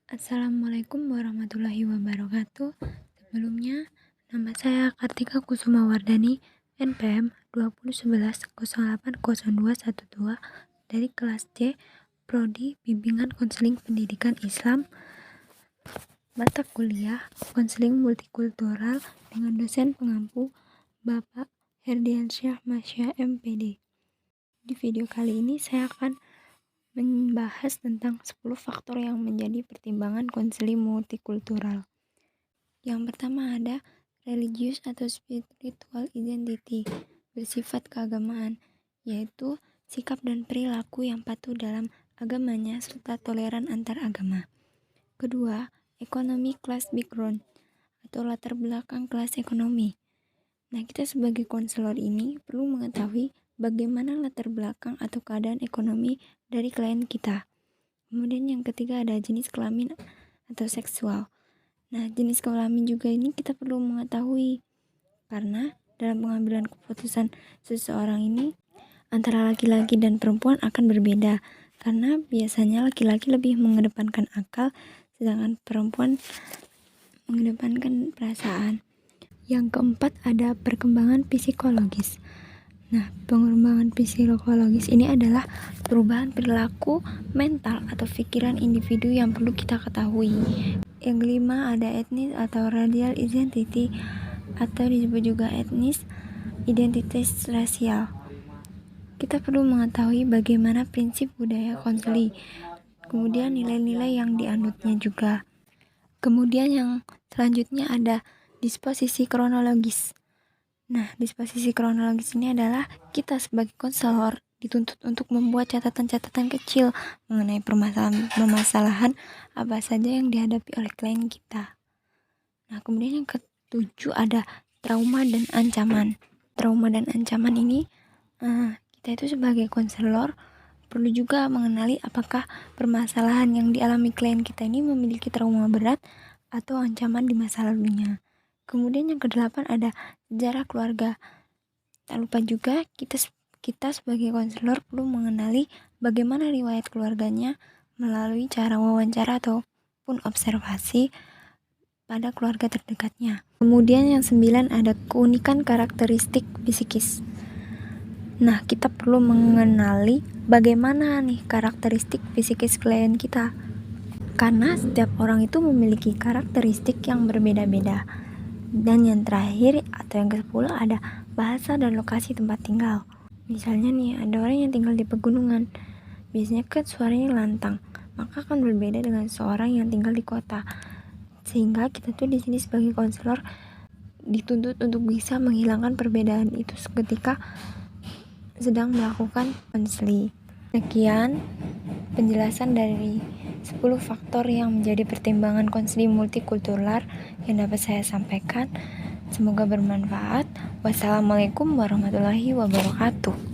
Assalamualaikum warahmatullahi wabarakatuh. Sebelumnya, nama saya Kartika Kusuma Wardani, NPM 2011-080212 dari kelas C, Prodi Bimbingan Konseling Pendidikan Islam, mata kuliah Konseling Multikultural dengan dosen pengampu Bapak Herdiansyah Masya MPD. Di video kali ini saya akan membahas tentang 10 faktor yang menjadi pertimbangan konseling multikultural. Yang pertama ada religious atau spiritual identity, bersifat keagamaan, yaitu sikap dan perilaku yang patuh dalam agamanya serta toleran antar agama. Kedua, economic class background atau latar belakang kelas ekonomi. Nah, kita sebagai konselor ini perlu mengetahui bagaimana latar belakang atau keadaan ekonomi dari klien kita. Kemudian yang ketiga ada jenis kelamin atau seksual. Nah, jenis kelamin juga ini kita perlu mengetahui karena dalam pengambilan keputusan seseorang ini antara laki-laki dan perempuan akan berbeda karena biasanya laki-laki lebih mengedepankan akal sedangkan perempuan mengedepankan perasaan. Yang keempat ada perkembangan psikologis. Nah, pengembangan psikologis ini adalah perubahan perilaku, mental, atau pikiran individu yang perlu kita ketahui. Yang kelima ada etnis atau racial identity atau disebut juga etnis identitas rasial. Kita perlu mengetahui bagaimana prinsip budaya konseli, kemudian nilai-nilai yang dianutnya juga. Kemudian yang selanjutnya ada disposisi kronologis. Nah, disposisi kronologis ini adalah kita sebagai konselor dituntut untuk membuat catatan-catatan kecil mengenai permasalahan apa saja yang dihadapi oleh klien kita. Nah, kemudian yang ketujuh ada trauma dan ancaman. Trauma dan ancaman ini kita itu sebagai konselor perlu juga mengenali apakah permasalahan yang dialami klien kita ini memiliki trauma berat atau ancaman di masa lalunya. Kemudian yang kedelapan ada sejarah keluarga. Tak lupa juga kita sebagai konselor perlu mengenali bagaimana riwayat keluarganya melalui cara wawancara ataupun observasi pada keluarga terdekatnya. Kemudian yang 9 ada keunikan karakteristik psikis. Nah, kita perlu mengenali bagaimana nih karakteristik psikis klien kita. Karena setiap orang itu memiliki karakteristik yang berbeda-beda. Dan yang terakhir atau yang ke-10 ada bahasa dan lokasi tempat tinggal. Misalnya nih, ada orang yang tinggal di pegunungan. Biasanya kan suaranya lantang, maka akan berbeda dengan seorang yang tinggal di kota. Sehingga kita tuh di sini sebagai konselor dituntut untuk bisa menghilangkan perbedaan itu ketika sedang melakukan konseling. Sekian penjelasan dari 10 faktor yang menjadi pertimbangan konseling multikultural yang dapat saya sampaikan. Semoga bermanfaat. Wassalamualaikum warahmatullahi wabarakatuh.